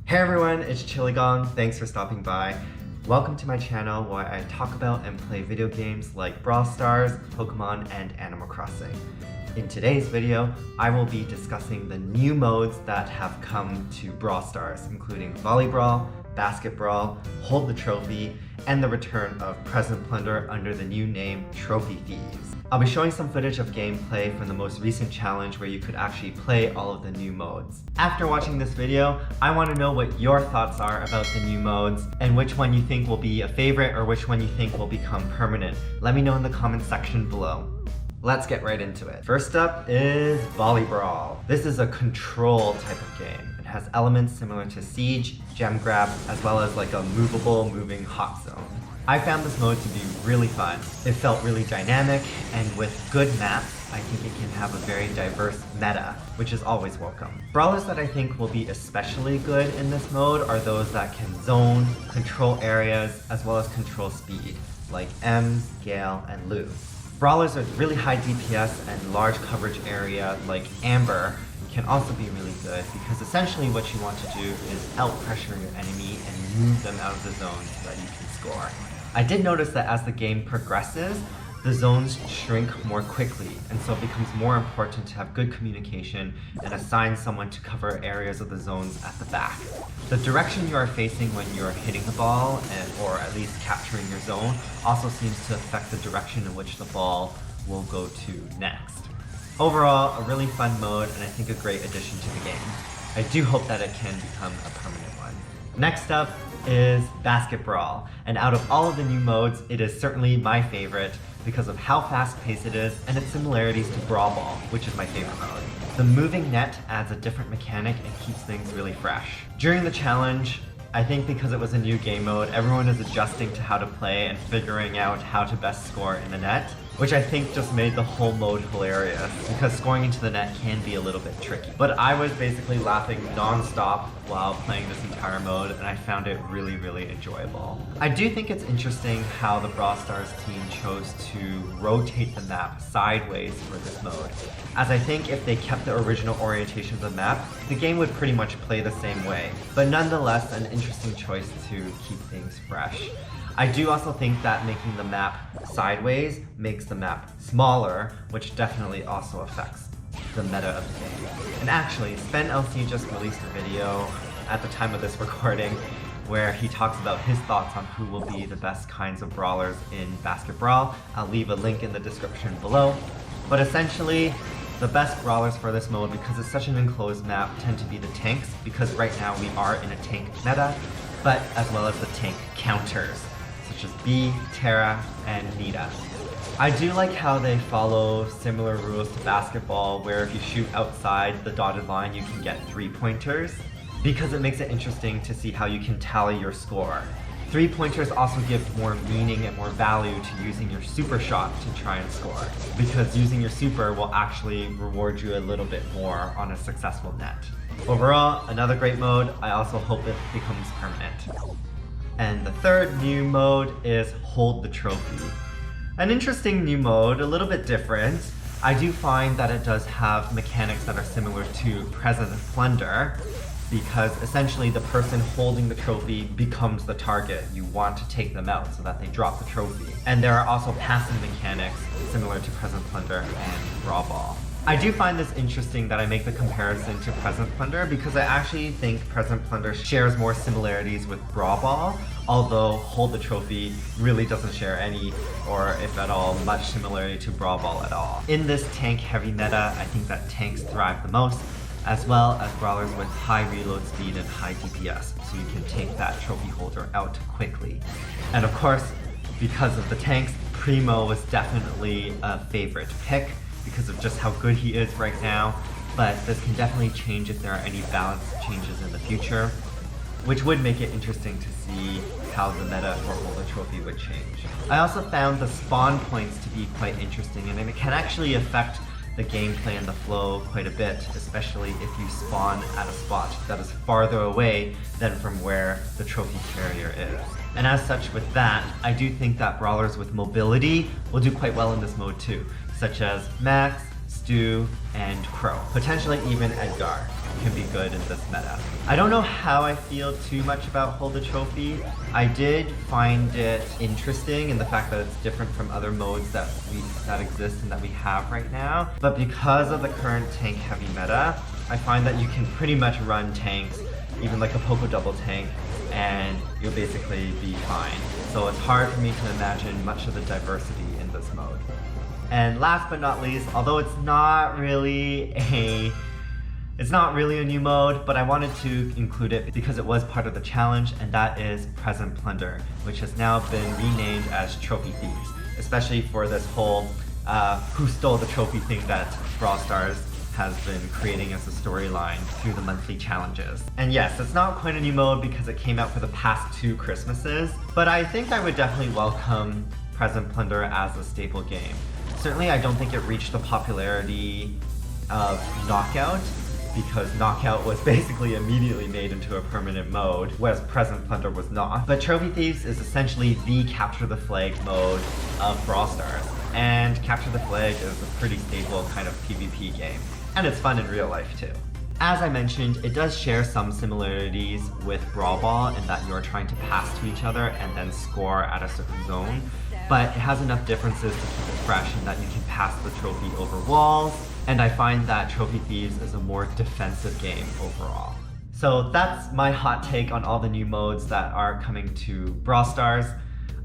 Hey everyone, it's Chiligong. Thanks for stopping by. Welcome to my channel where I talk about and play video games like Brawl Stars, Pokemon, and Animal Crossing. In today's video, I will be discussing the new modes that have come to Brawl Stars, including Volley Brawl, Basket Brawl, Hold the Trophy, and the return of Present Plunder under the new name Trophy Thieves. I'll be showing some footage of gameplay from the most recent challenge where you could actually play all of the new modes. After watching this video, I want to know what your thoughts are about the new modes and which one you think will be a favorite or which one you think will become permanent. Let me know in the comment section below. Let's get right into it. First up is Volley Brawl. This is a control type of game. It has elements similar to Siege, Gem Grab, as well as like a moving hot zone. I found this mode to be really fun. It felt really dynamic, and with good maps, I think it can have a very diverse meta, which is always welcome. Brawlers that I think will be especially good in this mode are those that can zone, control areas, as well as control speed, like Ems, Gale, and Lu. Brawlers with really high DPS and large coverage area like Amber can also be really good because essentially what you want to do is out-pressure your enemy and move them out of the zone so that you can score. I did notice that as the game progresses, the zones shrink more quickly, and so it becomes more important to have good communication and assign someone to cover areas of the zones at the back. The direction you are facing when you're hitting the ball, or at least capturing your zone, also seems to affect the direction in which the ball will go to next. Overall, a really fun mode and I think a great addition to the game. I do hope that it can become a permanent one. Next up is Basket Brawl, and out of all of the new modes, it is certainly my favorite because of how fast-paced it is and its similarities to Brawl Ball, which is my favorite mode. The moving net adds a different mechanic and keeps things really fresh. During the challenge, I think because it was a new game mode, everyone is adjusting to how to play and figuring out how to best score in the net, which I think just made the whole mode hilarious because scoring into the net can be a little bit tricky. But I was basically laughing non-stop while playing this entire mode and I found it really, really enjoyable. I do think it's interesting how the Brawl Stars team chose to rotate the map sideways for this mode, as I think if they kept the original orientation of the map, the game would pretty much play the same way. But nonetheless, an interesting choice to keep things fresh. I do also think that making the map sideways makes the map smaller, which definitely also affects the meta of the game. And actually, SpenLC just released a video at the time of this recording where he talks about his thoughts on who will be the best kinds of brawlers in Basket Brawl. I'll leave a link in the description below. But essentially, the best brawlers for this mode, because it's such an enclosed map, tend to be the tanks, because right now we are in a tank meta, but as well as the tank counters, such as Bee, Terra, and Nita. I do like how they follow similar rules to basketball, where if you shoot outside the dotted line, you can get 3-pointers, because it makes it interesting to see how you can tally your score. 3-pointers also give more meaning and more value to using your super shot to try and score, because using your super will actually reward you a little bit more on a successful net. Overall, another great mode. I also hope it becomes permanent. And the third new mode is Hold the Trophy. An interesting new mode, a little bit different. I do find that it does have mechanics that are similar to Present Plunder, because essentially the person holding the trophy becomes the target. You want to take them out so that they drop the trophy. And there are also passive mechanics similar to Present Plunder and Brawl Ball. I do find this interesting that I make the comparison to Present Plunder because I actually think Present Plunder shares more similarities with Brawl Ball, although Hold the Trophy really doesn't share any, or if at all, much similarity to Brawl Ball at all. In this tank heavy meta, I think that tanks thrive the most, as well as brawlers with high reload speed and high DPS, so you can take that trophy holder out quickly. And of course, because of the tanks, Primo was definitely a favorite pick because of just how good he is right now, but this can definitely change if there are any balance changes in the future, which would make it interesting to see how the meta for Hold the Trophy would change. I also found the spawn points to be quite interesting, and it can actually affect the gameplay and the flow quite a bit, especially if you spawn at a spot that is farther away than from where the trophy carrier is. And as such with that, I do think that brawlers with mobility will do quite well in this mode too, such as Max, Stu, and Crow. Potentially even Edgar can be good in this meta. I don't know how I feel too much about Hold the Trophy. I did find it interesting in the fact that it's different from other modes that exist and that we have right now. But because of the current tank heavy meta, I find that you can pretty much run tanks, even like a Poco double tank, and you'll basically be fine. So it's hard for me to imagine much of the diversity in this mode. And last but not least, although it's not really a new mode, but I wanted to include it because it was part of the challenge, and that is Present Plunder, which has now been renamed as Trophy Thieves, especially for this whole who stole the trophy thing that Brawl Stars has been creating as a storyline through the monthly challenges. And yes, it's not quite a new mode because it came out for the past 2 Christmases, but I think I would definitely welcome Present Plunder as a staple game. Certainly I don't think it reached the popularity of Knockout, because Knockout was basically immediately made into a permanent mode, whereas Present Plunder was not. But Trophy Thieves is essentially the Capture the Flag mode of Brawl Stars. And Capture the Flag is a pretty stable kind of PvP game. And it's fun in real life too. As I mentioned, it does share some similarities with Brawl Ball in that you're trying to pass to each other and then score at a certain zone. But it has enough differences to keep it fresh in that you can pass the trophy over walls, and I find that Trophy Thieves is a more defensive game overall. So that's my hot take on all the new modes that are coming to Brawl Stars.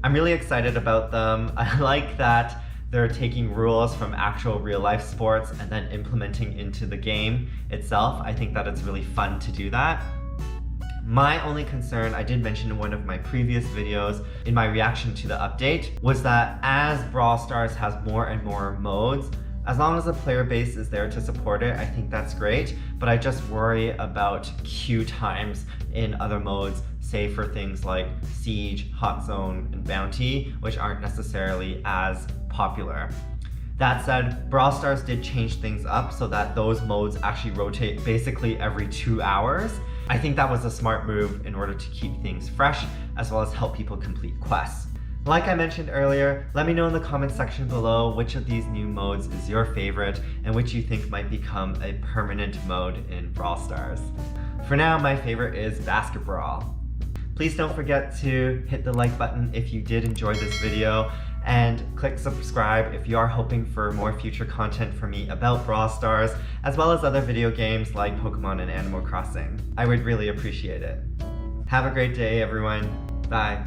I'm really excited about them. I like that they're taking rules from actual real life sports and then implementing into the game itself. I think that it's really fun to do that. My only concern, I did mention in one of my previous videos in my reaction to the update, was that as Brawl Stars has more and more modes, as long as the player base is there to support it, I think that's great, but I just worry about queue times in other modes, say for things like Siege, Hot Zone, and Bounty, which aren't necessarily as popular. That said, Brawl Stars did change things up so that those modes actually rotate basically every 2 hours. I think that was a smart move in order to keep things fresh, as well as help people complete quests. Like I mentioned earlier, let me know in the comment section below which of these new modes is your favorite and which you think might become a permanent mode in Brawl Stars. For now, my favorite is Basket Brawl. Please don't forget to hit the like button if you did enjoy this video, and click subscribe if you are hoping for more future content from me about Brawl Stars, as well as other video games like Pokemon and Animal Crossing. I would really appreciate it. Have a great day, everyone. Bye.